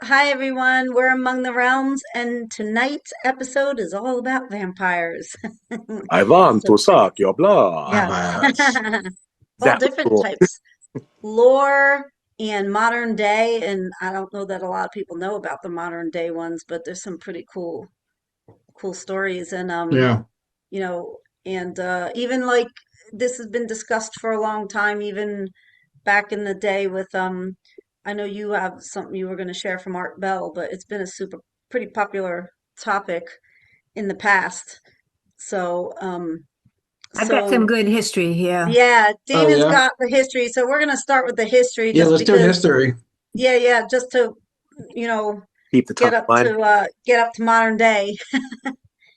Hi everyone, we're Among the Realms, and tonight's episode is all about vampires. Ivan, So, Tosak, ja bla. yeah, Yes. all Exactly different cool. types, lore and modern day. And I don't know that a lot of people know about the modern day ones, but there's some pretty cool stories. And Yeah. you know, and even like this has been discussed for a long time, even back in the day with I know you have something you were going to share from Art Bell, but it's been a pretty popular topic in the past. So I've got some so good history here. yeah, Oh, Damon's yeah. got the history. So we're going to start with the history Yeah, just let's do because history. yeah, just to you know Keep the timeline. get up to modern day.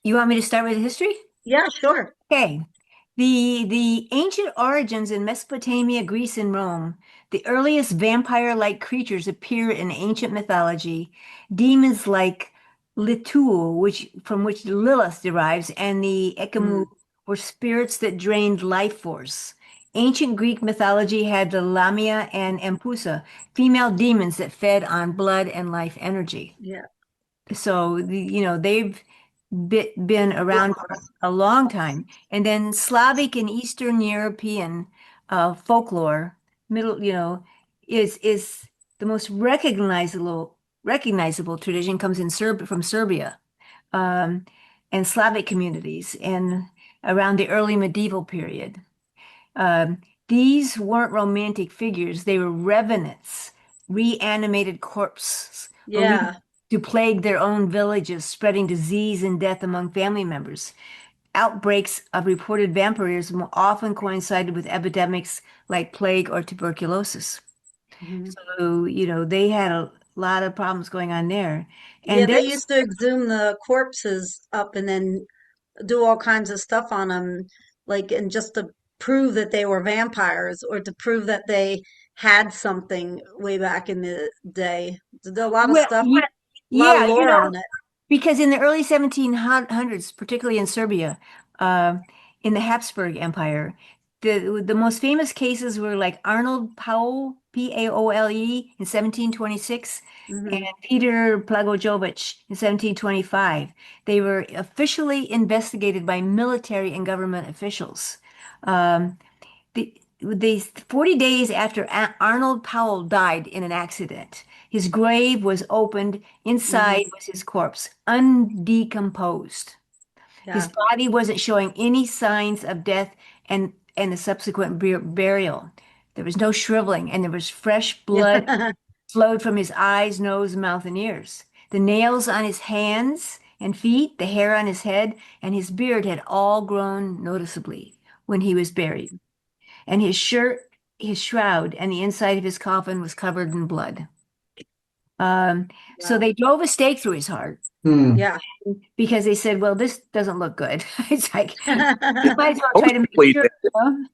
You want me to start with history? Yeah, sure. Okay. The ancient origins in Mesopotamia, Greece, and Rome. The earliest vampire-like creatures appear in ancient mythology. Demons like Litul, which Lilith derives, and the Ekamu Mm, were spirits that drained life force. Ancient Greek mythology had the Lamia and Empusa, female demons that fed on blood and life energy. yeah. So they've been around for a long time. And then Slavic and Eastern European folklore, middle, is the most recognizable tradition comes in from Serbia, um, and Slavic communities and around the early medieval period. Um, these weren't romantic figures, they were revenants, reanimated corpses, believed Yeah. to plague their own villages, spreading disease and death among family members. Outbreaks of reported vampirism often coincided with epidemics like plague or tuberculosis. Mhm. So, they had a lot of problems going on there. Yeah, And they there's used to exhume the corpses up and then do all kinds of stuff on them, like, and just to prove that they were vampires or to prove that they had something way back in the day. Did a lot of well, stuff, a lot of yeah, lore on it. because in the early 1700s, particularly in Serbia, uh, in the Habsburg Empire, the most famous cases were like Arnold Powell, Paole, in 1726, and Hmm. Peter Blagojevic in 1725. They were officially investigated by military and government officials. Um, the 40 days after Arnold Powell died in an accident, his grave was opened. Inside Hmm. was his corpse, undecomposed. His Yeah. body wasn't showing any signs of death and the subsequent burial. There was no shriveling, and there was fresh blood Yeah. flowed from his eyes, nose, mouth, and ears. The nails on his hands and feet, the hair on his head, and his beard had all grown noticeably when he was buried, and his shirt, his shroud, and the inside of his coffin was covered in blood. So Wow. they drove a stake through his heart Hmm. Yeah. because they said, "Well, this doesn't look good." It's like you might as well try to make Hopefully, sure, you know?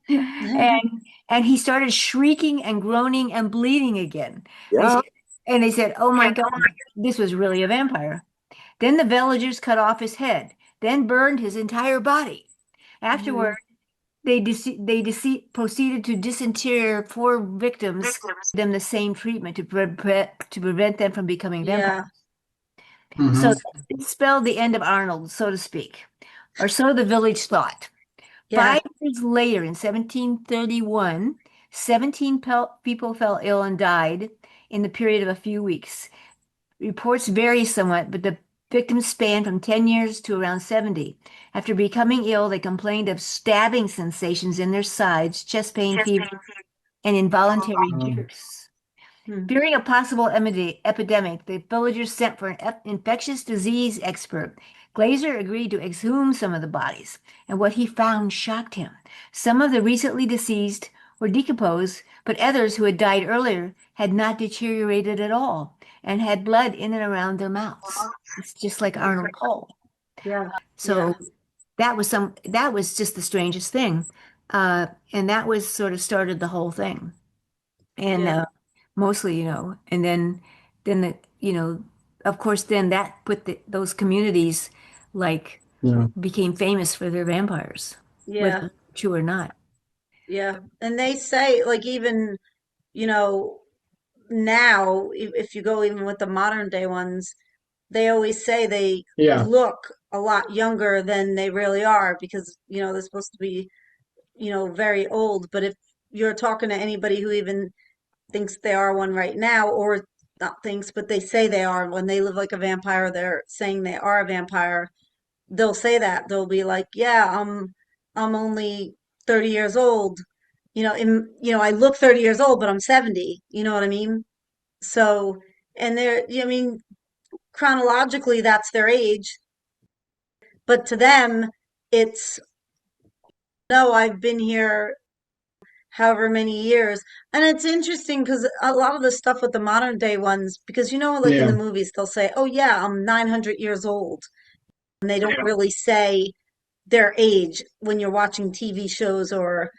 And he started shrieking and groaning and bleeding again. They yeah. said, and they said, "Oh my God, this was really a vampire." Then the villagers cut off his head, then burned his entire body. Afterward, Mhm. proceeded to disinter four victims, them the same treatment to prevent them from becoming vampires. Yeah. Hmm. So it spelled the end of Arnold, so to speak, or so the village thought. Yeah. 5 years later, in 1731, 17 people fell ill and died in the period of a few weeks. Reports vary somewhat, but the victims spanned from 10 years to around 70. After becoming ill, they complained of stabbing sensations in their sides, chest pain, fever, and involuntary jerks. Hmm. Fearing a possible epidemic, the villagers sent for an infectious disease expert. Glazer agreed to exhume some of the bodies, and what he found shocked him. Some of the recently deceased were decomposed, but others who had died earlier had not deteriorated at all and had blood in and around their mouths. It's just like Arnold Cole. Yeah. Yeah. So that was just the strangest thing. And that was sort of started the whole thing. And Yeah. mostly, and then of course, then that put those communities like Yeah. became famous for their vampires, Yeah. whether true or not. Yeah. And they say, like, even, you know, now, if you go even with the modern day ones, they always say they Yeah. look a lot younger than they really are because, they're supposed to be, very old. But if you're talking to anybody who even thinks they are one right now, or not thinks, but they say they are, when they live like a vampire, they're saying they are a vampire, they'll say that. They'll be like, yeah, I'm only 30 years old. I look 30 years old, but I'm 70. You know what I mean? So, and I mean, chronologically, that's their age, but to them, it's no, I've been here however many years. And it's interesting because a lot of the stuff with the modern day ones, because like in the Yeah. movies, they'll say, oh, yeah, I'm 900 years old. And they don't really say their age when you're watching TV shows or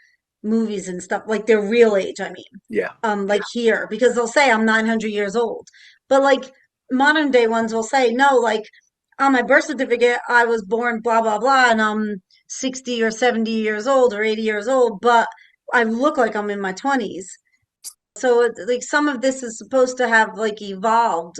movies and stuff, like their real age, I mean. Yeah. Like here, because they'll say I'm 900 years old. But like modern day ones will say, no, like on my birth certificate, I was born blah, blah, blah, and I'm 60 or 70 years old or 80 years old, but I look like I'm in my 20s. So like some of this is supposed to have like evolved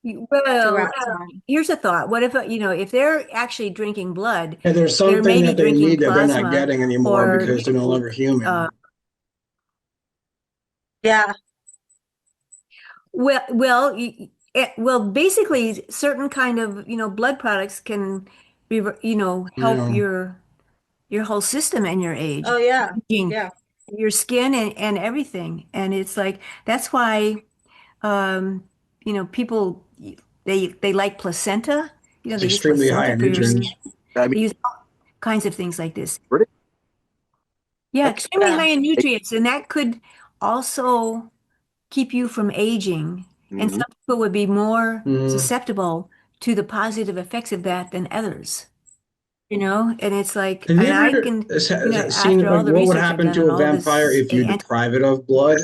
Well, throughout time. here's a thought. What if, if they're actually drinking blood, And there's they're something maybe that they drinking need that they're not plasma getting anymore or, because they're no longer human. Yeah. well, basically certain kind of, blood products can help Yeah. your whole system and your Oh, age, yeah. aging, Yeah. your skin and everything. And it's like that's why um, people they like placenta. It's They use extremely high placenta in for your skin. nutrients. I They mean, use all kinds of things like this. pretty, Yeah, that's extremely Yeah. high in nutrients, and that could also keep you from aging. And mhm. some people would be more Mm. susceptible to the positive effects of that than others. And it's like, Have you and I ever can, seen after like all the what would research I've happen done to on a all vampire this if you deprive it of blood?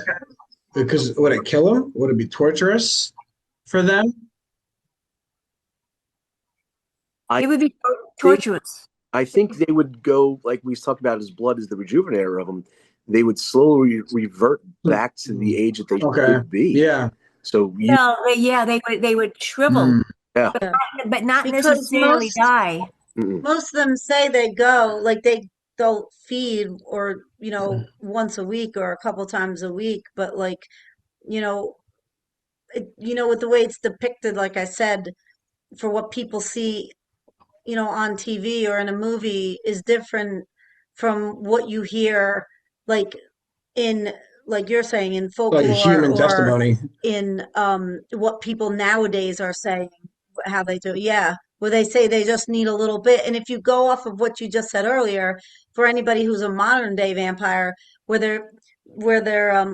Because would it kill him? Would it be torturous for them? I it would be think torturous. I think they would go like we talked about his blood as the rejuvenator of them. They would slowly revert back to the age that they Okay. should be. Yeah. So Well, yeah, they would shrivel, Mm. yeah. Yeah. but not Because necessarily die. Mm-mm. most of them say they go like they'll feed or once a week or a couple times a week, but like you know with the way it's depicted, like I said, for what people see on TV or in a movie is different from what you hear like in, like you're saying, in Like a folklore human or testimony. in what people nowadays are saying, how they do. Yeah, where they say they just need a little bit. And if you go off of what you just said earlier, for anybody who's a modern day vampire, where they're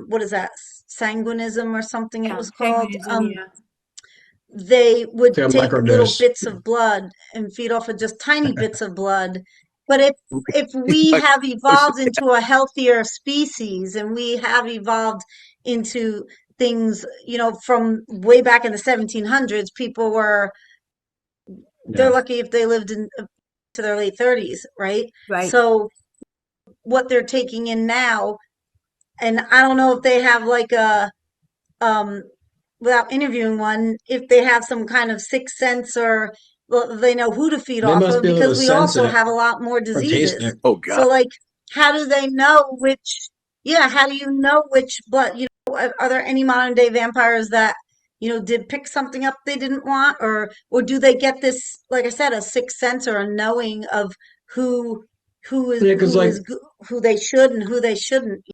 what is that, sanguinism or something it Yeah, was called, paganism, yeah. they would Take a take little microdose. bits of blood and feed off of just tiny bits of blood. But if we Like, have evolved into a healthier species and we have evolved into things, from way back in the 1700s, people they're Yeah. lucky if they lived to their late 30s, right? Right. So what they're taking in now, and I don't know if they have like um, without interviewing one, if they have some kind of sixth sense or, well, they know who to feed They off must of, be able to because we sense also it have a lot more or taste diseases. it. oh So, God. like, how do they know yeah, how do you know which blood, are there any modern day vampires that, did pick something up they didn't want, or do they get this, like I said, a sixth sense or a knowing of who, who is, Yeah, because who like is, who they should and who they shouldn't?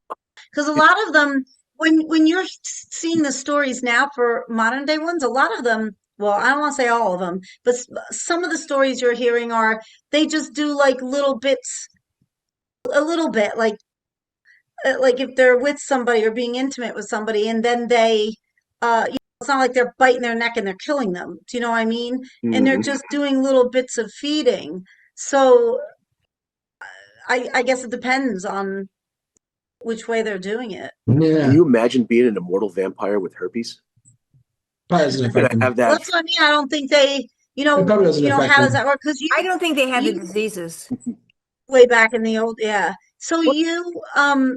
Because a lot of them, when you're seeing the stories now for modern day ones, a lot of them, well, I don't want to say all of them, but some of the stories you're hearing are they just do like little bits, a little bit, like if they're with somebody or being intimate with somebody, and then it's not like they're biting their neck and they're killing them. Do you know what I mean? And they're Mhm. just doing little bits of feeding. So I guess it depends on which way they're doing it. Can yeah, you imagine being an immortal vampire with herpes? probably doesn't You're affect gonna them. have Well, that. that's what I mean. I don't think they, It probably doesn't affect how does them. that work? Because I don't think they have the you diseases. way back in the old, yeah. So What?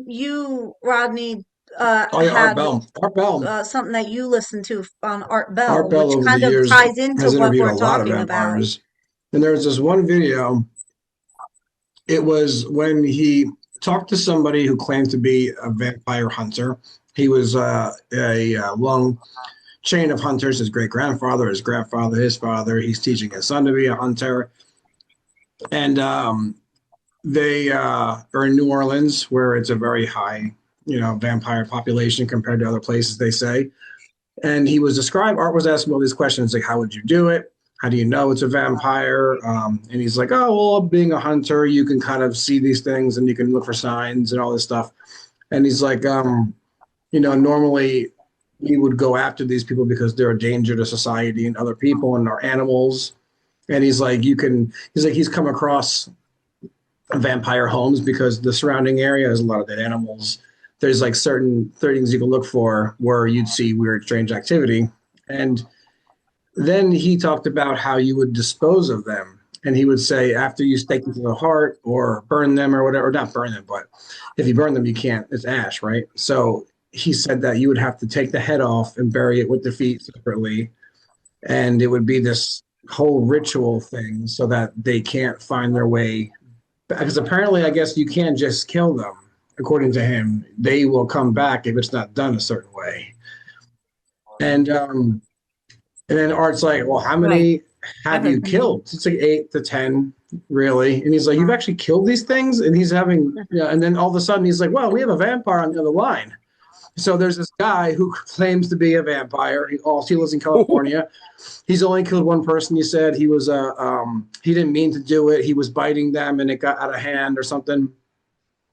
you, Rodney, Oh yeah, Art had Bell. Art Bell. something that you listened to on Art Art Bell, Bell which over the kind of years ties into has what interviewed we're a lot of talking about. vampires. And there's this one video. It was when he talked to somebody who claimed to be a vampire hunter. He was a long chain of hunters. His great grandfather, his grandfather, his father. He's teaching his son to be a hunter. And they are in New Orleans, where it's a very high, vampire population compared to other places, they say. And he was described, Art was asking all these questions like, how would you do it? How do you know it's a vampire? And he's like, oh, well, being a hunter, you can kind of see these things and you can look for signs and all this stuff. And he's like, normally we would go after these people because they're a danger to society and other people and our animals. And he's like, he's come across vampire homes because the surrounding area has a lot of dead animals. There's like certain things you can look for where you'd see weird, strange activity. And then he talked about how you would dispose of them. And he would say, after you stake them to the heart or burn them or whatever, not burn them, but if you burn them, you can't, it's ash, right? So he said that you would have to take the head off and bury it with the feet separately. And it would be this whole ritual thing so that they can't find their way. Because apparently, I guess you can't just kill them. According to him, they will come back if it's not done a certain way. And then Art's like, well, how Right. many have you killed? It's like 8 to 10, really. And he's like, you've actually killed these things? And he's having, and then all of a sudden he's like, well, we have a vampire on the other line. So there's this guy who claims to be a vampire. He lives in California. He's only killed one person. He said he was he didn't mean to do it. He was biting them and it got out of hand or something.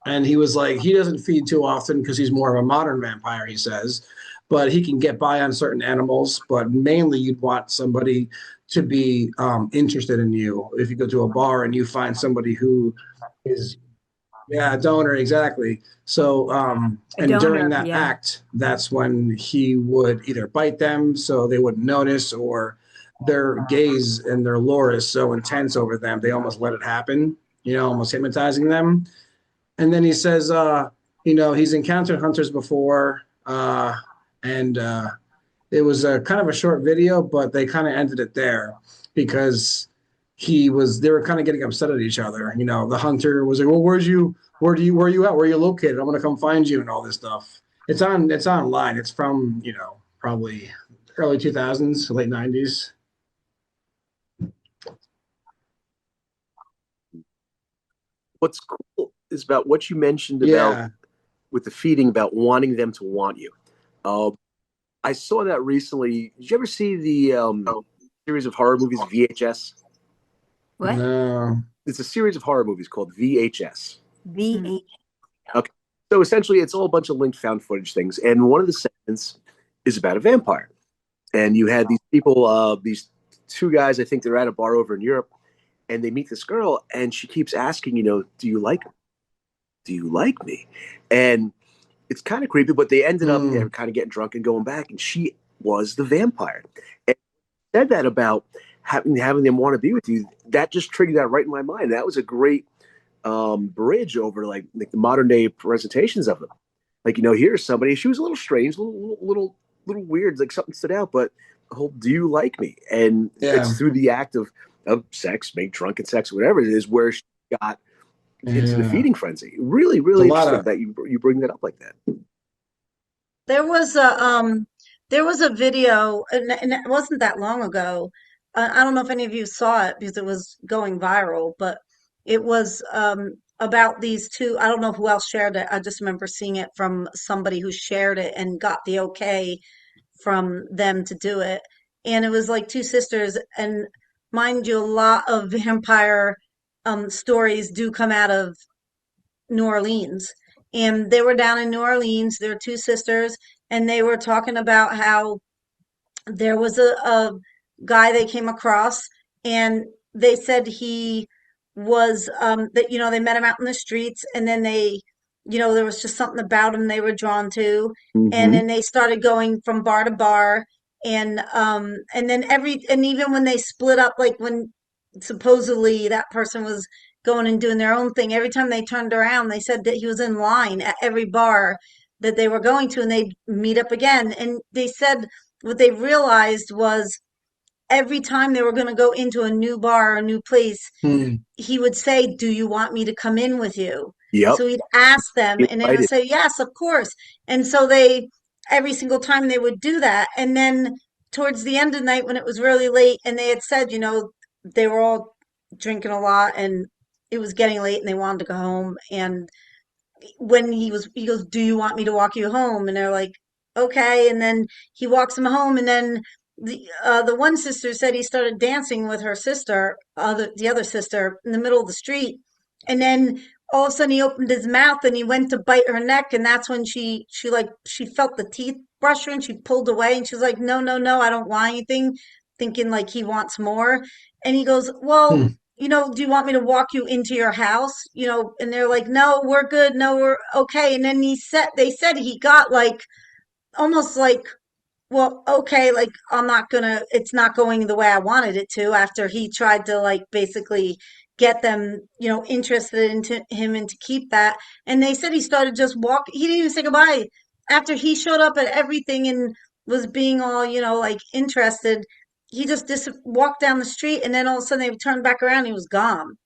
And he was like, he doesn't feed too often because he's more of a modern vampire, he says, but he can get by on certain animals. But mainly, you'd want somebody to be interested in you. If you go to a bar and you find somebody who is, yeah, a donor, exactly. So, and during that act, that's when he would either bite them so they wouldn't notice, or their gaze and their lure is so intense over them, they almost let it happen, almost hypnotizing them. And then he says, he's encountered hunters before, and it was a kind of a short video, but they kind of ended it there because they were kind of getting upset at each other. The hunter was like, well, where are you at? Where are you located? I'm going to come find you and all this stuff. It's online. It's from, probably early 2000s, late 90s. What's cool is about what you mentioned about with the feeding, about wanting them to want you. I saw that recently. Did you ever see the series of horror movies VHS? What? No. It's a series of horror movies called VHS. VHS. Okay. So essentially, it's all a bunch of linked found footage things. And one of the segments is about a vampire. And you had these people, these two guys, I think they're at a bar over in Europe, and they meet this girl, and she keeps asking, do you like me? Do you like me? And it's kind of creepy, but they ended up kind of getting drunk and going back, and she was the vampire. And said that about having them want to be with you. That just triggered that right in my mind. That was a great bridge over like the modern day presentations of them. Like, here's somebody. She was a little strange, little weird. Like something stood out, but do you like me? And it's through the act of sex, make drunken sex, whatever it is, where she got into the feeding frenzy. Really, really interesting that you bring that up like that. There was a video, and it wasn't that long ago. I don't know if any of you saw it because it was going viral, but it was about these two. I don't know who else shared it. I just remember seeing it from somebody who shared it and got the okay from them to do it. And it was like two sisters, and mind you, a lot of vampire stories do come out of New Orleans. And they were down in New Orleans. There were two sisters, and they were talking about how there was a guy they came across, and they said he was that they met him out in the streets, and then there was just something about him they were drawn to, and then they started going from bar to bar, and then even when they split up, like when supposedly that person was going and doing their own thing, every time they turned around, they said that he was in line at every bar that they were going to, and they'd meet up again. And they said what they realized was every time they were going to go into a new bar or a new place, he would say, "Do you want me to come in with you?" Yep. So he'd ask them, Be and they would invited. say, "Yes, of course." And so they, every single time they would do that. And then towards the end of the night, when it was really late, and they had said, they were all drinking a lot and it was getting late and they wanted to go home. And when he goes, "Do you want me to walk you home?" And they're like, "Okay." And then he walks them home, and then the one sister said he started dancing with her sister, the other sister, in the middle of the street. And then all of a sudden he opened his mouth and he went to bite her neck, and that's when she felt the teeth brush her and she pulled away, and she was like, "No, no, no, I don't want anything," thinking like he wants more. And he goes, "Well, do you want me to walk you into your house?" And they're like, "No, we're good. No, we're okay." And then they said he got like almost like, "Well, okay, like it's not going the way I wanted it to," after he tried to like basically get them, interested into him and to keep that. And they said he started just he didn't even say goodbye. After he showed up at everything and was being all, like interested, he just walked down the street, and then all of a sudden they turned back around and he was gone.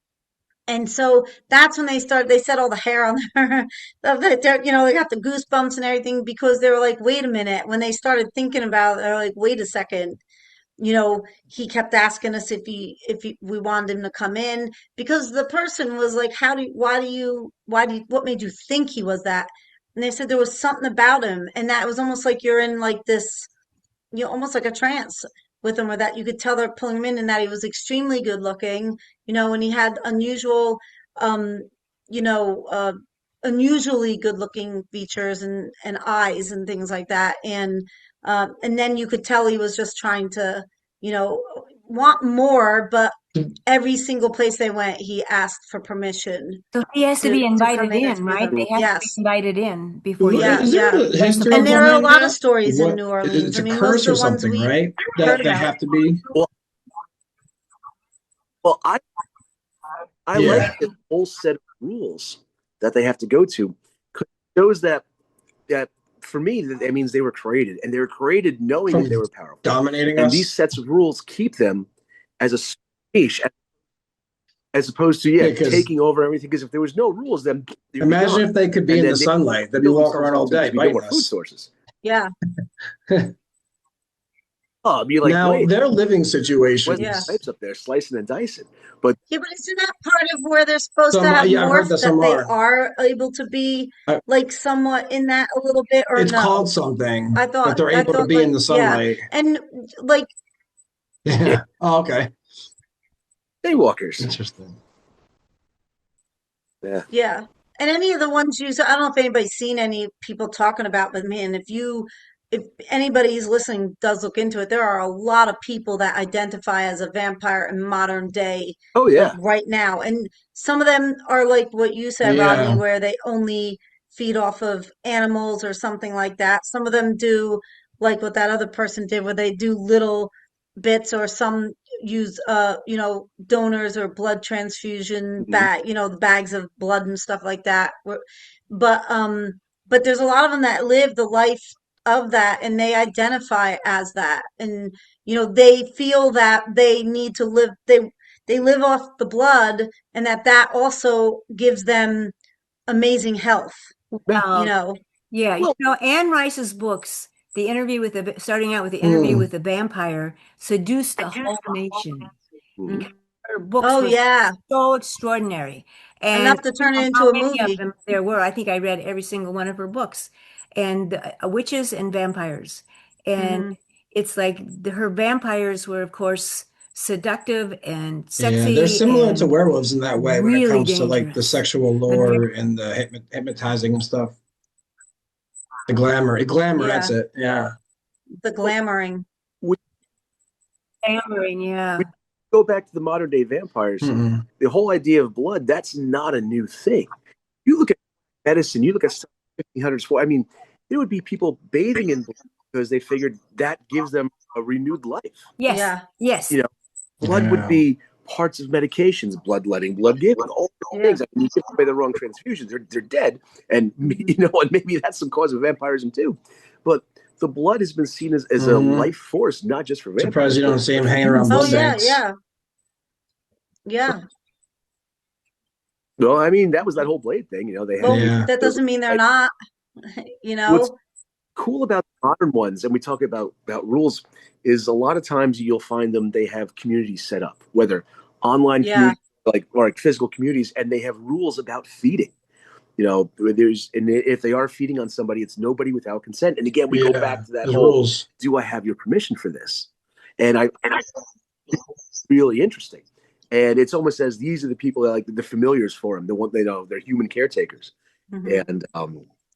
And so that's when they said all the hair on their, they got the goosebumps and everything, because they were like, "Wait a minute." When they started thinking about it, they're like, "Wait a second." He kept asking us if we wanted him to come in, because the person was like, what made you think he was that?" And they said there was something about him, and that was almost like you're in like this, almost like a trance with him, or that you could tell they're pulling him in, and that he was extremely good looking, and he had um, you know, uh, unusually good looking features and eyes and things like that. And then you could tell he was just trying to, you know, want more, but every single place they went, he asked for permission So he has to be to come invited in and in, see right? them. They have to be Yes. invited in before you. Yeah, Is there yeah. a history And there behind are a lot of that? stories in What New Orleans. it's I a mean, most curse of or the ones something, we've right? heard That they about. have to be. Well, well, I like Yeah. this whole set of rules that they have to go to. 'Cause it shows that for me that means they were created, and they were created knowing From that they were powerful. dominating And us. these sets of rules keep them as a niche, as opposed to Yeah, because taking over everything. Because if there was no rules, then they'd be imagine gone. if they could be And in then the they sunlight. They'd be kill walking themselves around all off too, day because we get more biting food us. sources. Yeah, Oh, I'd be like, Now, wait, their living Wesley yeah. situations. Snipes up there slicing and dicing. But Yeah, but isn't that part of where they're supposed to Some, have yeah, I've heard morphed, that that some they are. are able to be I, like somewhat in that a little bit, or it's called no? something I that thought, they're I able to thought be in like, the yeah. sunlight. And like, yeah, Yeah. Oh, okay. daywalkers. Interesting. Yeah. yeah. And any of the ones I don't know if anybody's seen any people talking about, but man, if anybody's listening does look into it, there are a lot of people that identify as a vampire in modern day, Oh like yeah. right now. And some of them are like what you said, Rodney, Yeah. where they only feed off of animals or something like that. Some of them do like what that other person did, where they do little bits, or some use donors or blood transfusion Mhm. the bags of blood and stuff like that. But but there's a lot of them that live the life of that, and they identify as that, and they feel that they need to live, they live off the blood, and that also gives them amazing health, Yeah. you Well, know. yeah, Well, Anne Rice's books, the interview with starting out with the interview Hmm. with the vampire, seduced the whole nation. mhm. Her books Oh were yeah, so extraordinary. And enough to I don't turn it know into how a many of movie. them there were. I think I read every single one of her books. And witches and vampires. And Hmm. it's like her vampires were, of course, seductive and Yeah, they're sexy similar to and werewolves in that way when it really comes to like the dangerous. sexual And very lure and the hypnotizing and stuff. The glamour, that's Yeah, it. Yeah. the glamoring. we, clamoring, we yeah. go back to the modern day vampires. Mm-mm. The whole idea of blood, that's not a new thing. You look at medicine, you look at 1500s. I mean, there would be people bathing in blood because they figured that gives them a renewed life. Yes, Yeah. yes. You know, blood would Yeah. be parts of medications, bloodletting, blood giving, all these Yeah. things. I mean, you give away the wrong transfusions, they're dead, and Mhm. and maybe that's some cause of vampirism too. But the blood has been seen as a Hmm. life force, not just for Surprised vampires, you don't see him but for hanging around humans. Oh blood yeah, banks. yeah, yeah. Well, I mean, that was that whole Blade thing. They had Well, Yeah. that those. doesn't mean they're not, What's you cool about the modern ones, and we talk about rules, is a lot of times you'll find them. They have communities set up, whether online Yeah. communities or like physical communities, and they have rules about feeding. And if they are feeding on somebody, it's nobody without consent. And again, we go Yeah. back to that There's whole: rules. do I have your permission for this? And I really interesting. And it's almost as these are the people that like the familiars for them, the one they know they're human caretakers, hmm and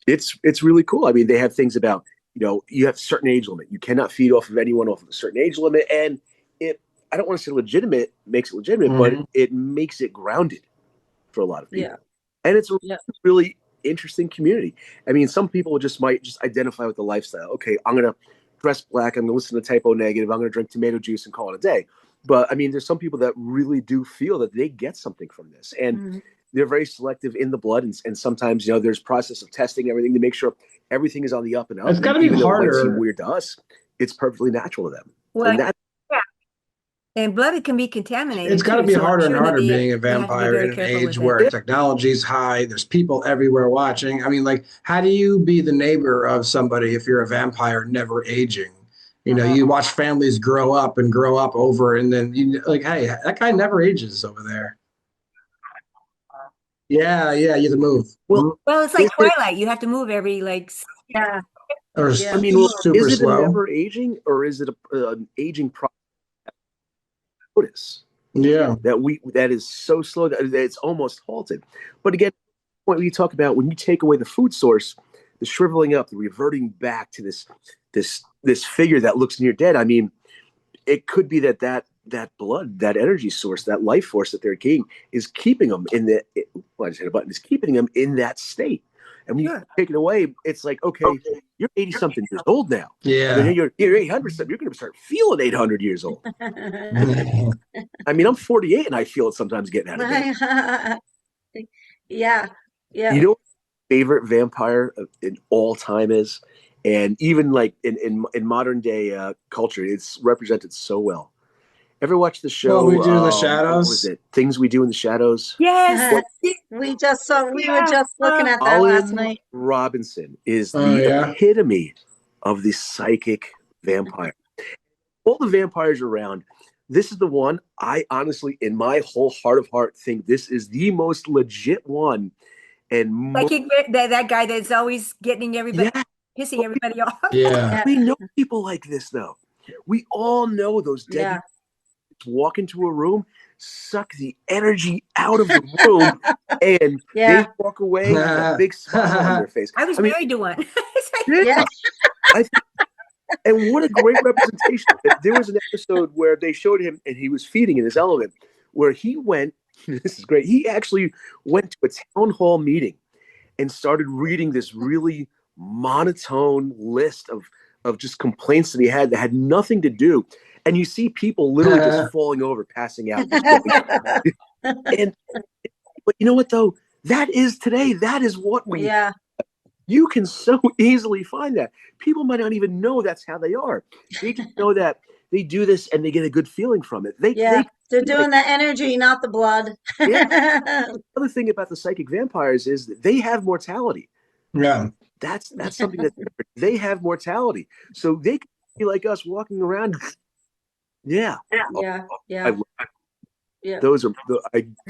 it's really cool. I mean, they have things about you have a certain age limit. You cannot feed off of anyone off of a certain age limit, and it I don't want to say legitimate makes it legitimate, but Hmm. it makes it grounded for a lot of Yeah. people, and it's a Yeah. really interesting community. I mean, some people might just identify with the lifestyle. Okay, I'm gonna dress black. I'm gonna listen to Typo Negative. I'm gonna drink tomato juice and call it a day. But I mean, there's some people that really do feel that they get something from this, and hmm they're very selective in the blood. And sometimes, there's process of testing everything to make sure everything is on the up and up. It's got And to be even though it might seem harder. weird to us, it's perfectly natural to them. Well, And that, yeah. And blood can be It's contaminated got to too, be so I'm harder and sure that harder being a they have to be vampire very in an careful age with it. where technology's high. There's people everywhere watching. I mean, like, how do you be the neighbor of somebody if you're a vampire never aging? You watch families grow up over, and then you like, hey, that guy never ages over there. Yeah, yeah, you have to move. well, Mhm. Well, it's like is it, Twilight. You have to move every Yeah. Or I Yeah. mean, well, super is it a slow. never aging or is it an aging process Yeah. that is so slow that it's almost halted? But again, point you talk about when you take away the food source, the shriveling up, the reverting back to this figure that looks near dead. I mean, it could be that blood, that energy source, that life force that they're getting is keeping them well, I just hit a button. Is keeping them in that state. And when you Sure. take it away, it's like, okay, you're 80 something years old now. Yeah. You're 800 something. You're going to start feeling 800 years old. Mhm. I mean, I'm 48 and I feel it sometimes getting out of bed. Yeah. Yeah. You know what my favorite vampire in all time is? And even like in modern day culture, it's represented so well. Ever watch the What we show? do in the What was shadows. it? Things We Do in the Shadows. Yes. We were just looking Uh, at that last Colin night. Robinson is Oh the yeah. epitome of the psychic vampire. All the vampires around, this is the one I honestly, in my whole heart of heart, think this is the most legit one. And like that guy that's always getting everybody, yeah, pissing everybody off. Yeah. Yeah. we know people like this though. We all know those dead Yeah. walk into a room, suck the energy out of the room, and they Yeah. walk away with a big smile on their face. I was I mean, married to one. It's like, yeah, Yeah. I think, and what a great representation. There was an episode where they showed him and he was feeding in his element, where he went. This is great. He actually went to a town hall meeting and started reading this really monotone list of just complaints that he had that had nothing to do. And you see people literally just falling over, passing out, just going. And but you know what though? That is today. That is what we. Yeah. You can so easily find that. People might not even know that's how they are. They just know that they do this and they get a good feeling from it. Yeah. They're Like, doing the energy, not the blood. yeah. The other thing about the psychic vampires is that they have mortality. Yeah. That's something that they have mortality. So they can be like us walking around. Yeah. Yeah. I Yeah. love Yeah. those are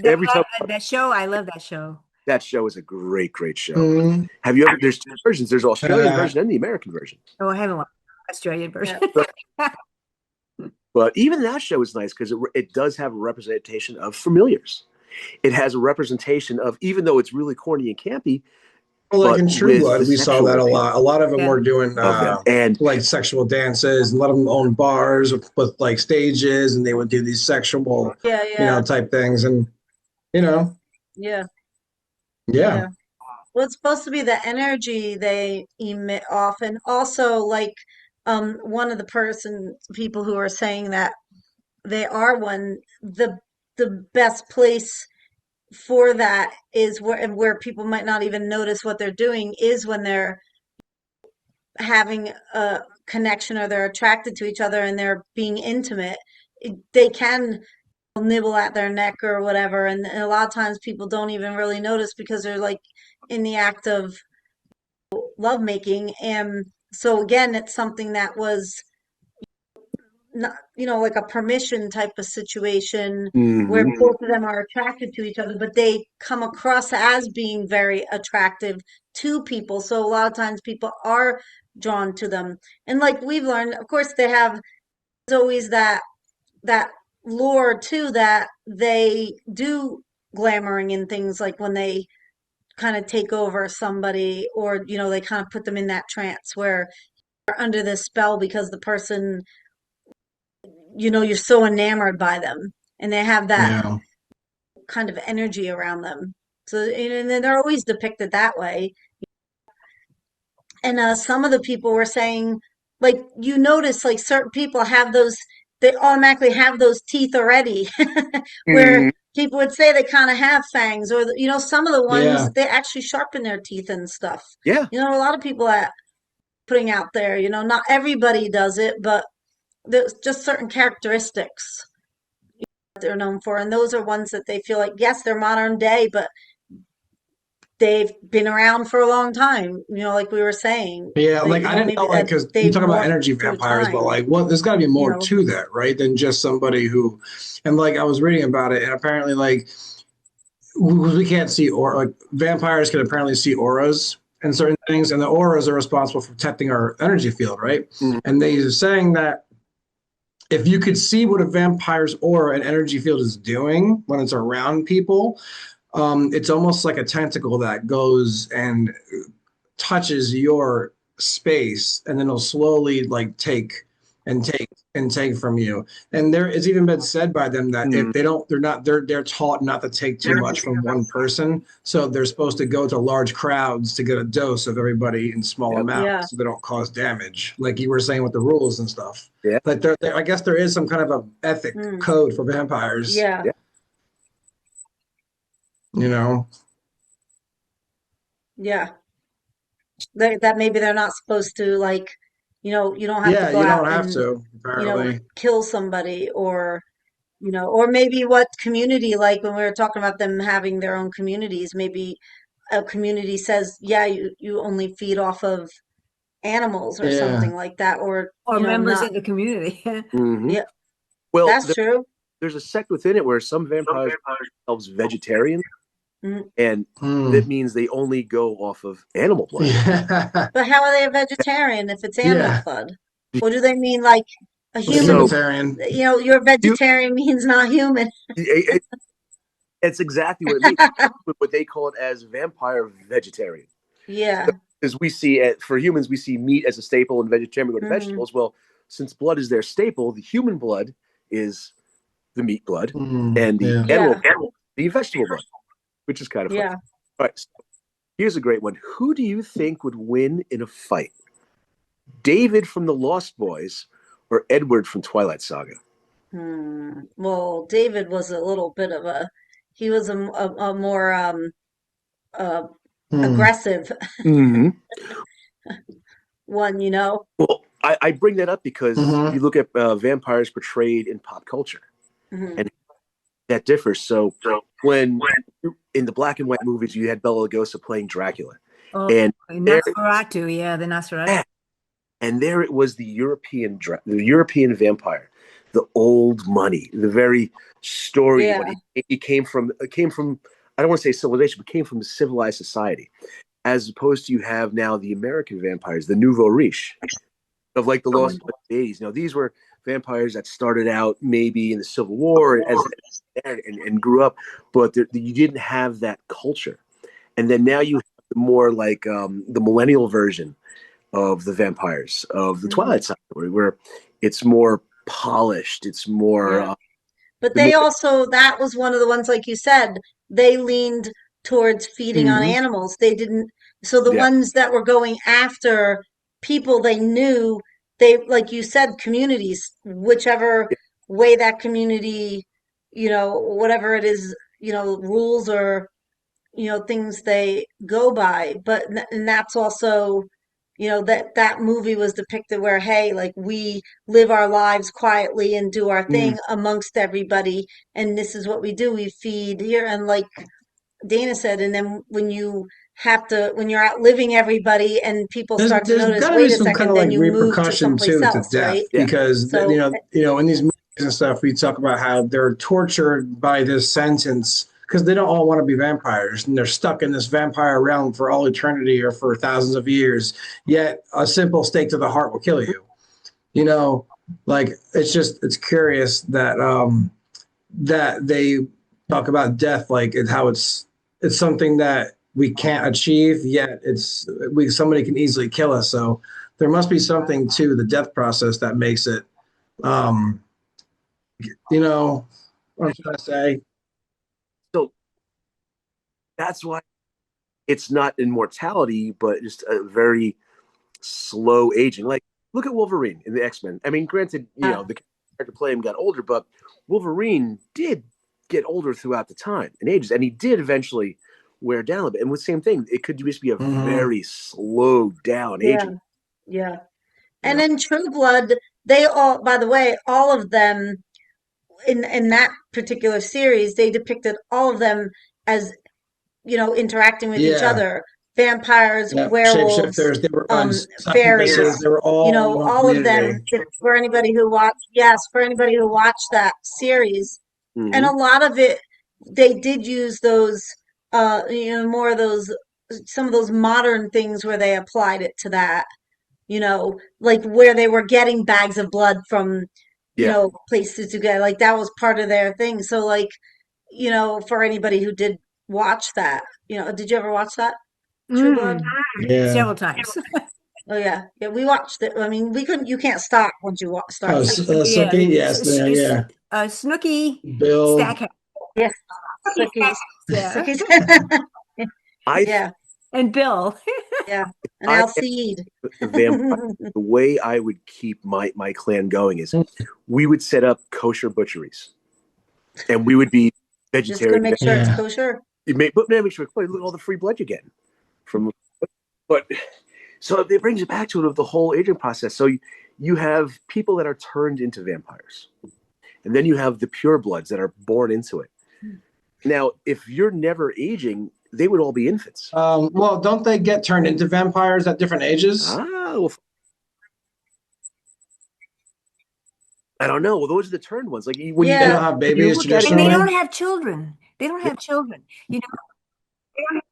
every time that show, I love that show. that show is a great show. Mhm. Have you ever? There's two versions. There's the Australian Uh, version and the American version. Oh, I haven't watched the Australian version. But even that show is nice because it does have a representation of familiars. It has a representation of, even though it's really corny and campy, Well, like but in True with Blood, the we saw sexual that a appeal lot. A lot of them Yeah. were doing of them. And like sexual dances, and a lot of them owned bars with like stages, and they would do these sexual, Yeah. Yeah. type things, and you know, Yeah. yeah, Well, it's supposed to be the energy they emit off, and also like one of the people who are saying that they are one, the best place for that is where people might not even notice what they're doing is when they're having a connection or they're attracted to each other and they're being intimate. They can nibble at their neck or whatever, and a lot of times people don't even really notice because they're like in the act of lovemaking. And so again, it's something that was not, like a permission type of situation where Hmm. both of them are attracted to each other, but they come across as being very attractive to people. So a lot of times people are drawn to them. And like we've learned, of course, there's always that lore too that they do glamoring in things like when they kind of take over somebody or they kind of put them in that trance where they're under this spell because the person you're so enamored by them and they have that Yeah. kind of energy around them. So, and then they're always depicted that way. And some of the people were saying, like, you notice, like, certain people have those, they automatically have those teeth already, where Hmm. people would say they kind of have fangs, or, some of the Yeah. ones, they actually sharpen their teeth and stuff. Yeah. A lot of people are putting out there, not everybody does it, but there's just certain characteristics they're known for. And those are ones that they feel like, yes, they're modern day, but they've been around for a long time, like we were saying. Yeah, That, like I didn't know, maybe like, that because you they've talk about morphed energy through vampires, but time, like, what? There's got to be you more know. to that, right? Than just somebody who, and like I was reading about it, and apparently, like, we can't see, or like vampires can apparently see auras and certain things, and the auras are responsible for protecting our energy field, right? Hmm. And they are saying that if you could see what a vampire's aura and energy field is doing when it's around people, it's almost like a tentacle that goes and touches your space, and then it'll slowly like take from you. And there, it's even been said by them that if Hmm. they don't, they're taught not to take too much from one person, so they're supposed to go to large crowds to get a dose of everybody in small Yep. amounts, Yeah. so they don't cause damage. Like you were saying with the rules and stuff. Yeah. Like I guess there is some kind of a ethic Mm, code for vampires. yeah. Yeah. You know? Yeah. That maybe they're not supposed to, like, you don't have to Yeah, go you out don't have and, to apparently. kill somebody or, or maybe what community, like when we were talking about them having their own communities, maybe a community says, yeah, you only feed off of animals or Yeah. something like that, or, Or members not, of the community. Hmm. yeah, Well, that's true. there's a sect within it where some vampires are themselves vegetarian, Mm. and that Hmm. means they only go off of animal blood. Yeah. But how are they a vegetarian if it's animal Yeah. blood? Or do they mean like a A human, So humanitarian. you're you, vegetarian means not human? it's exactly what it means. What they call it as vampire vegetarian. So, Yeah. because we see it for humans, we see meat as a staple, and vegetarian we go to Hmm. vegetables. Well, since blood is their staple, the human blood is the meat blood, Mm, and the yeah. animal Yeah. blood, the vegetable blood, which is kind of funny. Yeah. All right, so here's a great one. Who do you think would win in a fight? David from the Lost Boys or Edward from Twilight Saga? Well, David was a little bit of he was a more uh, Hmm. aggressive Mm-hmm. one, you know? Well, I bring that up because Hmm. you look at vampires portrayed in pop culture, Hmm. and that differs. So when in the black and white movies, you had Bela Lugosi playing Dracula, Oh, and there, Nosferatu, yeah, the Nosferatu. yeah, and there it was the European vampire, the old money, the very story Yeah. one. He came from I don't want to say civilization, but came from a civilized society. As opposed to you have now the American vampires, the nouveau riche of like the Lost Boys of the 80s. Now these were vampires that started out maybe in the Civil War and grew up, but you didn't have that culture. And then now you have the more like the millennial version of the vampires of the Hmm. Twilight Saga, where it's more polished. It's more Yeah. But the more. they also, that was one of the ones, like you said, they leaned towards feeding on Hmm. animals. They didn't, so the Yeah. ones that were going after people they knew, they, like you said, communities, whichever way that community, whatever it is, rules or, things they go by. And that's also, that movie was depicted where, hey, like we live our lives quietly and do our Mm. thing amongst everybody. And this is what we do. We feed here. And like Dana said, and then when you're outliving everybody and people start to There's notice, got to be wait a some kind second, of then like you move to repercussion someplace too to else, right? death, Yeah. because So, in these movies and stuff we talk about how they're tortured by this sentence because they don't all want to be vampires and they're stuck in this vampire realm for all eternity or for thousands of years. Yet a simple stake to the heart will kill you. You know, like it's curious that that they talk about death like how it's something that we can't achieve, yet somebody can easily kill us. So there must be something to the death process that makes it um what I'm trying to say. So that's why it's not immortality, but just a very slow aging. Like, look at Wolverine in the X-Men. I mean, granted, the character playing got older, but Wolverine did get older throughout the time and ages, and he did eventually wear down a bit. And with the same thing, it could just be a Mhm. very slow down yeah, aging. yeah. You And know, in True Blood, they all, by the way, all of them in that particular series, they depicted all of them as, interacting with each Yeah, other. Vampires, yeah. werewolves, Shapeshifters, they were on fairies, succubuses, they were all in one all of them. community. For anybody who watched, yes, for anybody who watched that series, and mm-hmm. a lot of it, they did use those, more of those, some of those modern things where they applied it to that, like where they were getting bags of blood from, Yeah. places to get, like that was part of their thing. So like, for anybody who did watch that, did you ever watch that? True Blood? Mm, Yeah. several times. Oh yeah, yeah, we watched it. I mean, you can't stop once you start Oh, seeing it. Yeah, Sookie, yes, there, yeah. Snooky Bill, Stackhouse. Yes, Snooky Sookies, Stackhouse, yeah. Sookies. I Yeah, And Bill. yeah, and I Alcide. a vampire, the way I would keep my clan going is we would set up kosher butcheries, and we would be Just gonna vegetarian. make sure it's yeah. kosher. But make sure, look at all the free blood you get from. But so it brings it back to it of the whole aging process. So you have people that are turned into vampires, and then you have the pure bloods that are born into it. Now, if you're never aging, they would all be infants. Well, don't they get turned into vampires at different ages? Well, I don't know. Well, those are the turned ones. Like when They Yeah. don't have you babies look at it, And they traditionally. don't have children. They don't have children. You know, they don't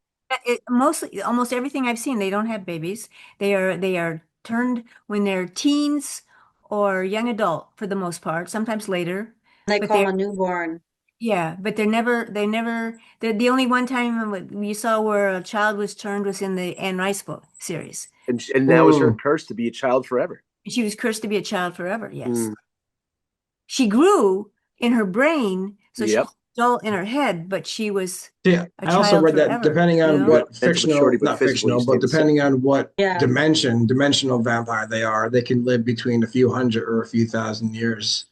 mostly almost everything I've seen, they don't have babies. They are turned when they're teens or young adult for the most part, sometimes later. They But call they're them a newborn. yeah, but the only one time you saw where a child was turned was in the Anne Rice book series. and that was her curse to be a child forever. She was cursed to be a child forever, yes. Mm. She grew in her brain, so she Yep. was adult in her head, but she was Yeah, a I also child read that forever, depending you on know? what Mental fictional, maturity, but not physically fictional, you but stay the same. depending on what Yeah. dimensional vampire they are, they can live between a few hundred or a few thousand years.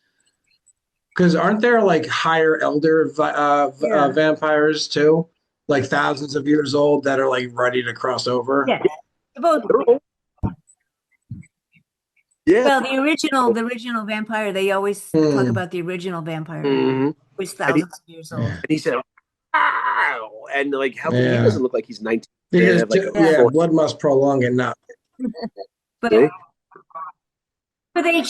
Because aren't there like higher elder Yeah. vampires too, like thousands of years old that are like ready to cross over? Yeah. Both. They're old. Yeah. Well, the original vampire, they always talk about the original vampire, Mhm. who was And he, thousands of years old. and he said, "Wow!" And like, how come he Yeah. doesn't look like he's 19? Because Have like a Yeah. full. blood must prolong it, not. But See? but they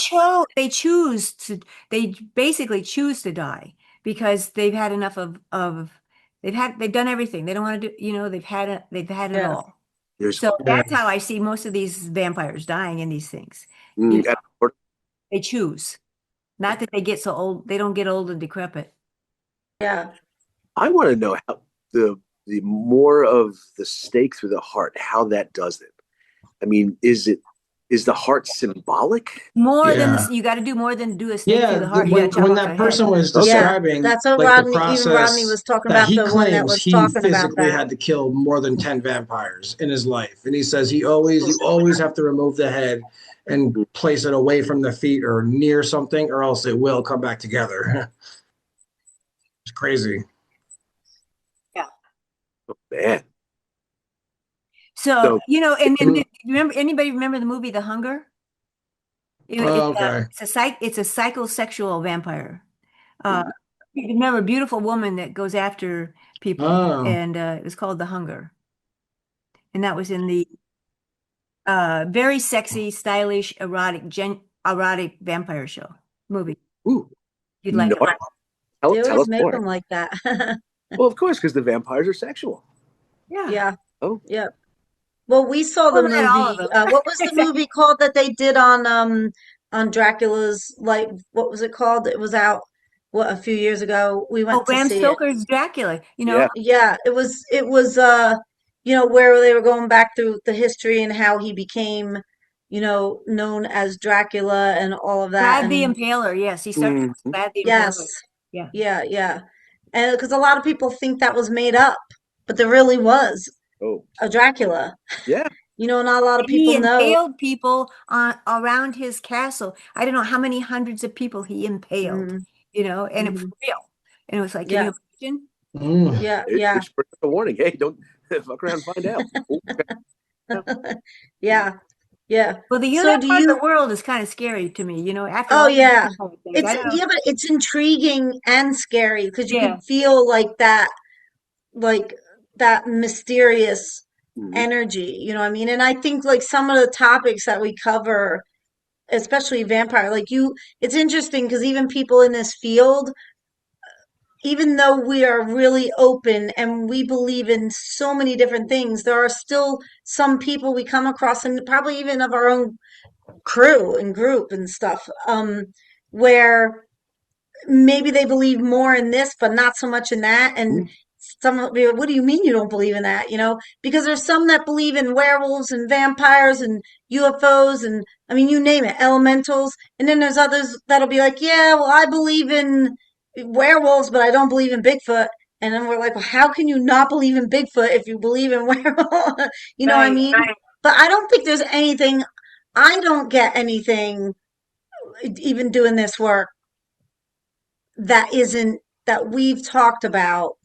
basically choose to die because they've had enough they've done everything. They don't want to do, they've had it Yeah. all. There's So that's how I see most of these vampires dying in these things. mm, They choose. Not that they get so old, they don't get old and decrepit. Yeah. I want to know how the more of the stake through the heart, how that does it. I mean, is the heart symbolic? More Yeah. than you got to do more than do a stake Yeah, through the heart. You when, got to chop when off that their person head. was Yeah. describing That's what like the Rodney process was talking that about, he the one that claims was he talking about physically that. had to kill more than 10 vampires in his life. And he says you always have to remove the head and place it away from the feet or near something, or else it will come back together. It's crazy. Man. So, So and remember, anybody remember the movie The Hunger? Oh, okay. It's a psychosexual vampire. Uh, you remember a beautiful woman that goes after people, Oh, and it was called The Hunger, and that was in the very sexy, stylish, erotic vampire show movie. ooh, You'd like no, it. They tell always us make more. them like that. Well, of course, because the vampires are sexual. Yeah. Yeah. Oh, Yeah. Well, we saw the Well, not all movie. of them. What was the movie called that they did on Dracula's, like, what was it called? It was out a few years ago. We Oh, went to Bram see it. Stoker's Dracula. yeah. Yeah, it was where they were going back through the history and how he became, known as Dracula and all of that. Vlad the And Impaler. Yes, he started Mhm. as Vlad the yes, Impaler. Yeah. yeah, yeah. And because a lot of people think that was made up, but there really was Oh, a Dracula. yeah. Not a lot of He people know. impaled people on around his castle. I don't know how many hundreds of people he impaled, Hmm. and it was Hmm. real. And it was like, can Yeah, you imagine? mm. yeah, It yeah, should bring us a warning. Hey, don't fuck around and find out. Oh, yeah. yeah, yeah. Well, So that do part of you? the world is kind of scary to me, after Oh all these yeah. other things. I don't know. But it's intriguing and scary because you Yeah. could feel like that mysterious Mhm. energy, you know what I mean? And I think like some of the topics that we cover, especially vampire, it's interesting because even people in this field, even though we are really open and we believe in so many different things, there are still some people we come across, and probably even of our own crew and group and stuff, where maybe they believe more in this, but not so much in that. And some of you, what do you mean you don't believe in that? Because there's some that believe in werewolves and vampires and UFOs and I mean, you name it, elementals. And then there's others that'll be like, yeah, well, I believe in werewolves, but I don't believe in Bigfoot. And then we're like, well, how can you not believe in Bigfoot if you believe in werewolves? You know what I Right. mean? But I don't think there's anything, I don't get anything, even doing this work, that isn't that we've talked about,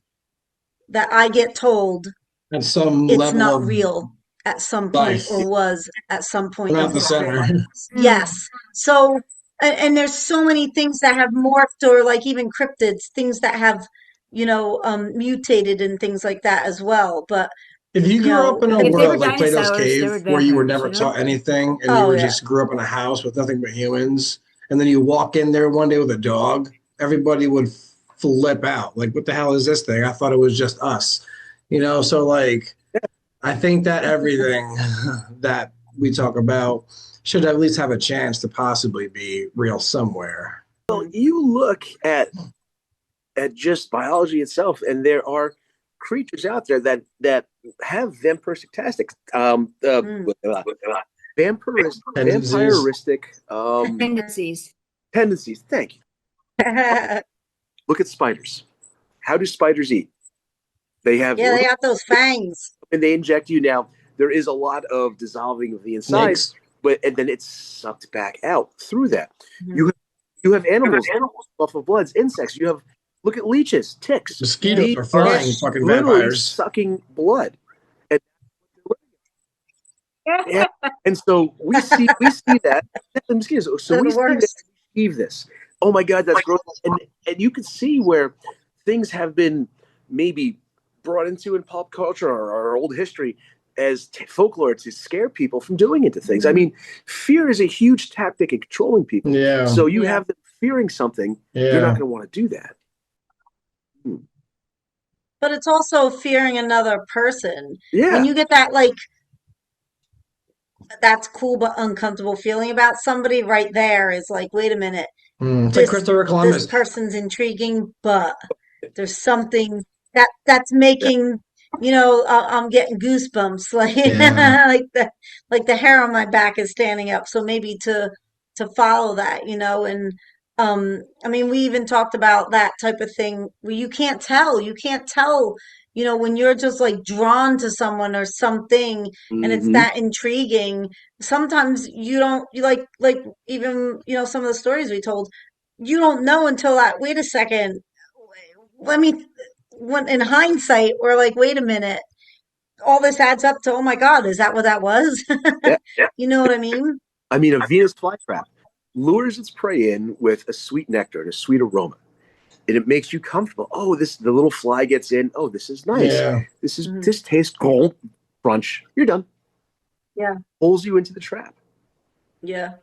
that I get told At some it's level not of real at some point life, or was at some point not in the history. center. Yes. So, and there's so many things that have morphed, or like even cryptids, things that have, mutated and things like that as well. But, If you grew up in a If they were world like Plato's dinosaurs, they cave were where you were vampires, never taught anything and you oh were yeah. just grew up in a house with nothing but humans, and then you walk in there one day with a dog, everybody would flip out. Like, what the hell is this thing? I thought it was just us. So like I think that everything that we talk about should at least have a chance to possibly be real somewhere. Well, Mm, you look at just biology itself, and there are creatures out there that have vampiristic mm. Tendencies. vampiristic tendencies. tendencies. Thank you. Look at spiders. How do spiders eat? They have Yeah, they little, got those fangs. and they inject you. Now there is a lot of dissolving of the insides, Snakes. but and then it's sucked back out through that. Mhm. You you have animals off of bloods, insects. You have look at leeches, ticks. Yeah. Mosquitoes They are are Yeah. flying fucking literally vampires. sucking blood. And, yeah, and so we see that the mosquitoes. So They're we the see that worst. we achieve this. Oh my God, that's gross. And you can see where things have been maybe brought into in pop culture or old history as folklore to scare people from doing into things. I Mhm. mean, fear is a huge tactic in controlling people. Yeah. So you Yeah. have them fearing something, you're not Yeah. going to want to do that. But it's also fearing another person. When Yeah. you get that's cool but uncomfortable feeling about somebody, right there is like, wait a minute, It's like this Christopher this Columbus. person's intriguing, but there's something that's Yeah. making, I'm getting goosebumps, like Yeah. like the hair on my back is standing up. So maybe to follow that, and I mean, we even talked about that type of thing where you can't tell, when you're just like drawn to someone or something, and it's Hmm. that intriguing. Sometimes you don't, you like even, some of the stories we told, you don't know until that, wait a second, I mean, when in hindsight, we're like, wait a minute, all this adds up to, oh my God, is that what that was? Yeah. Yeah. You know what I mean? I mean, a Venus flytrap lures its prey in with a sweet nectar and a sweet aroma, and it makes you comfortable. Oh, this the little fly gets in. Oh, this is nice. Yeah. Mhm. This tastes gold. Crunch. You're done. Yeah, Pulls you into the trap. yeah,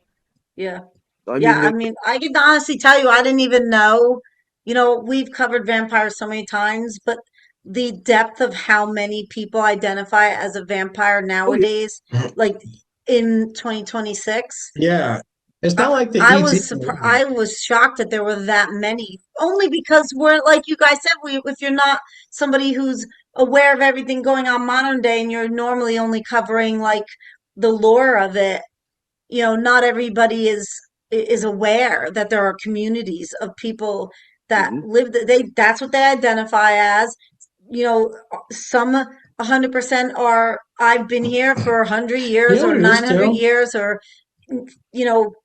yeah. I Yeah, mean, I mean, I can honestly tell you, I didn't even know. You know, we've covered vampires so many times, but the depth of how many people identify as a vampire oh yeah, nowadays, like in 2026, Yeah. It's not like the I ET was I movie. was shocked that there were that many. Only because we're like you guys said, if you're not somebody who's aware of everything going on modern day, and you're normally only covering like the lore of it, you know, not everybody is aware that there are communities of people that hmm live that they that's what they identify as. You know, some 100% are I've been here for 100 You years know or what it is 900 too? years or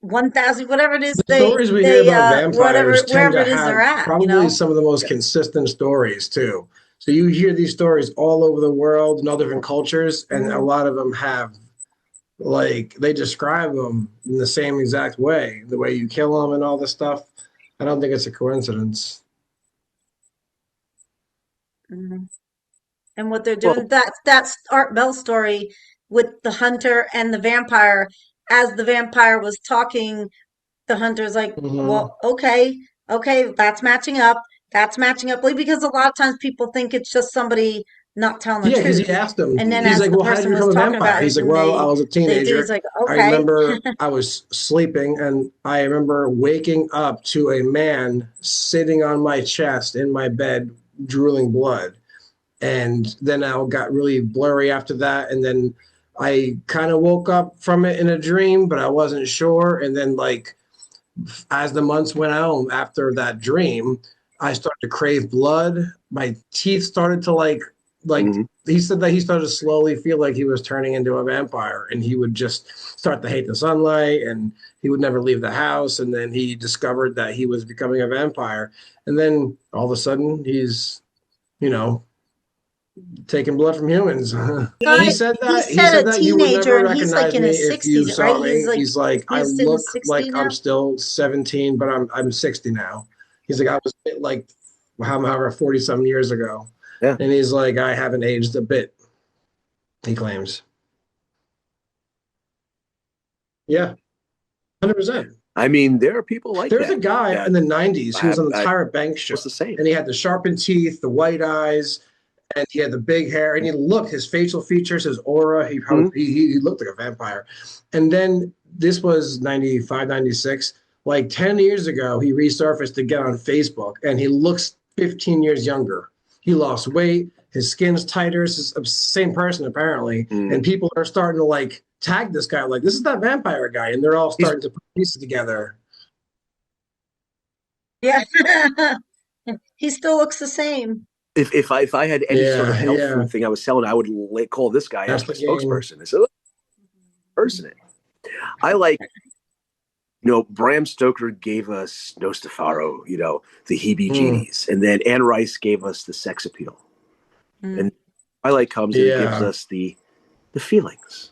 1,000, whatever it is The stories we hear they about vampires whatever tend wherever to it is they're have at, you probably know. some of the most consistent stories too. So you hear these stories all over the world in all different cultures, and a Mhm. lot of them have like they describe them in the same exact way, the way you kill them and all this stuff. I don't think it's a coincidence. Mhm. And what they're well, doing. That's Art Bell's story with the hunter and the vampire. As the vampire was talking, the hunter's like, Hmm. "Well, okay, okay, that's matching up. That's matching up." Like, because a lot of times people think it's just somebody not telling the Yeah, because he truth, asked him, and then he's mhm. as like, the "Well, how did you person was become a talking vampire?" about it, He's like, and "Well, I was a they do, he's teenager. like, I "Okay, remember I was sleeping and I remember waking up to a man sitting on my chest in my bed, drooling blood. And then I got really blurry after that. And then I kind of woke up from it in a dream, but I wasn't sure. And then, like, as the months went on after that dream, I started to crave blood. My teeth started to like hmm he said that he started to slowly feel like he was turning into a vampire and he would just start to hate the sunlight and he would never leave the house and then he discovered that he was becoming a vampire and then all of a sudden he's you know taking blood from humans. he guy." said He that he said said a that you would teenager, never and he's like recognize in me his if you 60s, right? saw me. He's like, I He's in his look like 60s I'm now. still 17, but I'm 60 now. He's like, I was like however 40 some years ago. Yeah. And he's like, I haven't aged a bit, he claims. Yeah, 100%. I mean, there are people like There's a that guy in that the 90s who was have on the Tyra Banks show, almost the same. and he had the sharpened teeth, the white eyes, and he had the big hair, and he looked his facial features, his aura. He probably Mhm. he looked like a vampire. And then this was 95, 96. Like 10 years ago, he resurfaced again on Facebook, and he looks 15 years younger. He lost weight. His skin's tighter. It's the same person apparently, and Mhm. people are starting to like tag this guy like this is that vampire guy, and they're all He's starting to put pieces together. Yeah. He still looks the same. if I had any sort of Yeah, health yeah, food thing I was selling, I would call this guy that's as my the game. spokesperson. I said, "Look, person it." I like, Bram Stoker gave us Nostafaro, the Mm, heebie-jeebies, and then Anne Rice gave us the sex appeal, Mm. and Twilight comes and it gives yeah. us the feelings.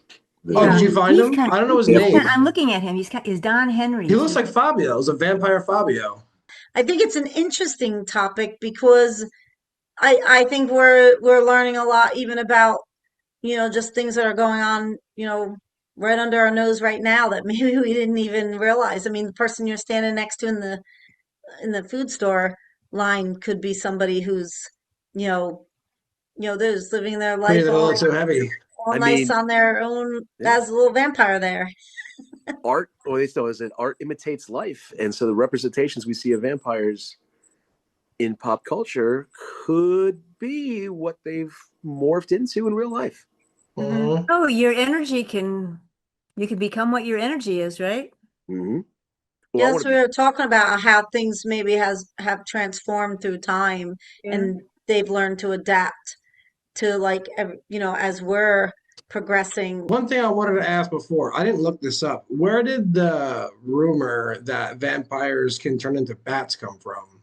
Oh, did Yeah. you The find He's him? kind I don't know his yeah, of name. course. I'm looking at him. He's Don He Henry. looks like Fabio. He's a vampire Fabio. I think it's an interesting topic because I think we're learning a lot even about, just things that are going on, right under our nose right now that maybe we didn't even realize. I mean, the person you're standing next to in the food store line could be somebody who's, you know, they're just living their life Breathing a little too heavy. all I nice mean, on their own yeah, as a little vampire there. art. What they know is that art imitates life, and so the representations we see of vampires in pop culture could be what they've morphed into in real life. Hmm. Hmm. Oh, you can become what your energy is, right? hmm Well, I want Yes, to we be. were talking about how things maybe have transformed through time, Yeah. and they've learned to adapt to like as we're progressing. One thing I wanted to ask before, I didn't look this up. Where did the rumor that vampires can turn into bats come from?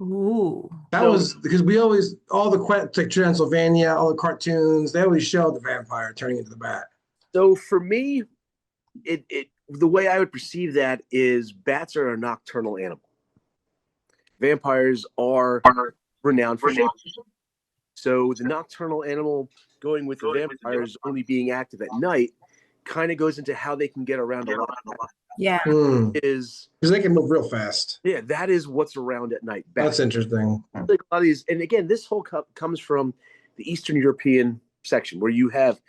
Ooh. That So- was because we always all the like Transylvania, all the cartoons, they always show the vampire turning into the bat. So for me, it the way I would perceive that is bats are a nocturnal animal. Vampires are renowned for shape. So the nocturnal animal going with the vampires only being active at night kind of goes into how they can get around a lot. Yeah. Is Because they can move real fast. yeah, that is what's around at night. Bats. That's interesting. Like a lot of these, and again, this whole comes from the Eastern European section where you have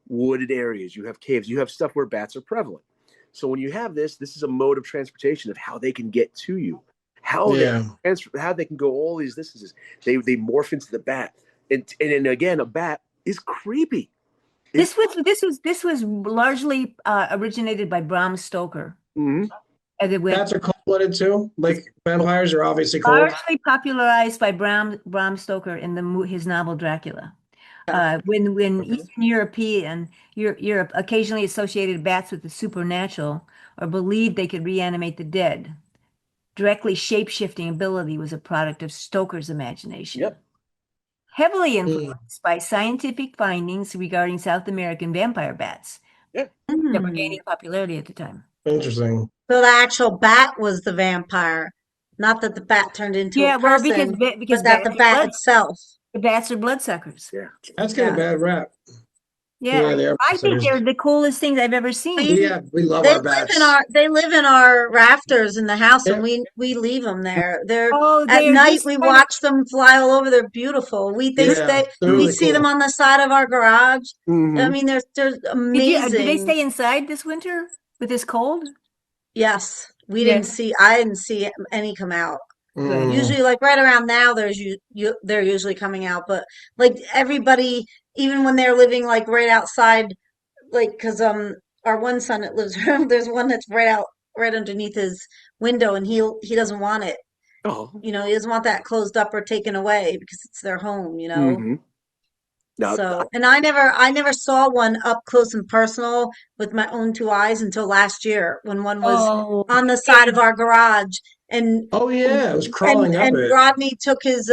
wooded areas, you have caves, you have stuff where bats are prevalent. So when you have this is a mode of transportation of how they can get to you, how they can go all these distances. They morph into the bat, and again, a bat is creepy. This was largely originated by Bram Stoker. Mhm. And it went Bats are cold-blooded too. Like vampires are obviously cold. largely popularized by Bram Stoker in his novel Dracula. When Eastern Europe occasionally associated bats with the supernatural or believed they could reanimate the dead, directly shape-shifting ability was a product of Stoker's imagination. Yep. Heavily influenced by scientific findings regarding South American vampire bats that were gaining popularity at the time. Interesting. So the actual bat was the vampire, not that the bat turned into a well, person, because but that the bat itself. the bats are bloodsuckers. Yeah. That's getting a bad rap. Yeah, they are I think bloodsuckers. they're the coolest things I've ever seen. We love They our live bats. they live in our rafters in the house, and Yeah. we leave them there. They're Oh, at they are night just we kind of- watch them fly all over. They're beautiful. We Yeah, they're we really see them cool. on the side of our garage. Mhm. I mean, they're Did amazing. they stay inside this winter with this cold? Yes, we Yeah. didn't see. I didn't see any come out. Mm. Usually, like right around now, they're usually coming out. But like everybody, even when they're living like right outside, like because our one son that lives there's one that's right underneath his window, and he doesn't want it. Oh. He doesn't want that closed up or taken away because it's their home. Mhm. Now, So, and I never saw one up close and personal with my own two eyes until last year when one was on the side of our garage, and Oh yeah, it was crawling up and it. Rodney took his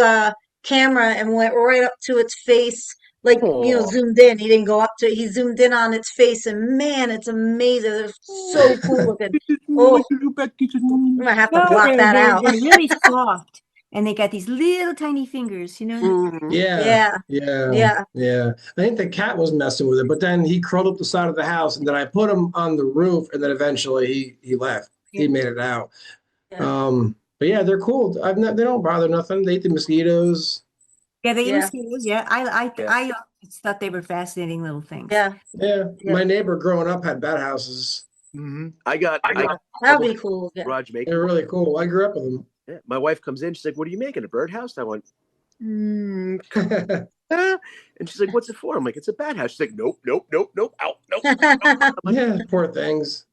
camera and went right up to its face, like Aw. zoomed in. He didn't go up to it. He zoomed in on its face, and man, it's amazing. It's so cool looking. Oh, I'm gonna have to No, block that out. they're really soft, and they got these little tiny fingers. Mhm. Yeah. Yeah. I think the cat was messing with it, but then he crawled up the side of the house, and then I put him on the roof, and then eventually he left. He made it out. Yeah. But yeah, they're cool. They don't bother nothing. They eat the mosquitoes. Yeah, they eat Yeah. mosquitoes. Yeah, I thought they were fascinating little things. Yeah, Yeah. My neighbor growing up had bat houses. Mhm. I got that'd be cool. Yeah. garage making. They're really cool. I grew up with them. Yeah. My wife comes in. She's like, "What are you making? A birdhouse?" I went, and she's like, "What's it for?" I'm like, "It's a bat house." She's like, "Nope, nope, nope, nope, out, nope." I'm like, Yeah, poor things.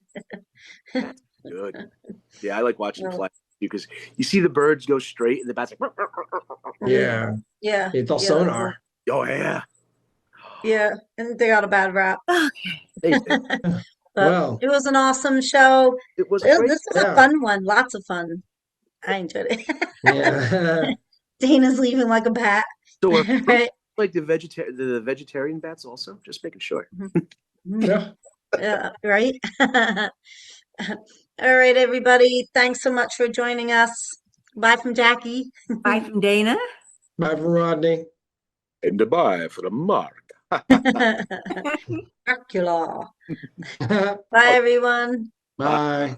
good. Yeah, I like watching them fly because you see the birds go straight, and the bats like, Yeah. Yeah. It's all Yeah, sonar. "Oh yeah." Yeah, and they got a bad rap. They did. But Well. it was an awesome show. It was This great. is Yeah. a fun one. Lots of fun. I enjoyed it. Yeah. Dana's leaving like a bat. So are Right? like the vegetarian bats also? Just making sure. Yeah. Yeah, right? All right, everybody. Thanks so much for joining us. Bye from Jackie. Bye from Dana. Bye for Rodney. And goodbye for the Mark. Dracula. Bye, everyone. Bye.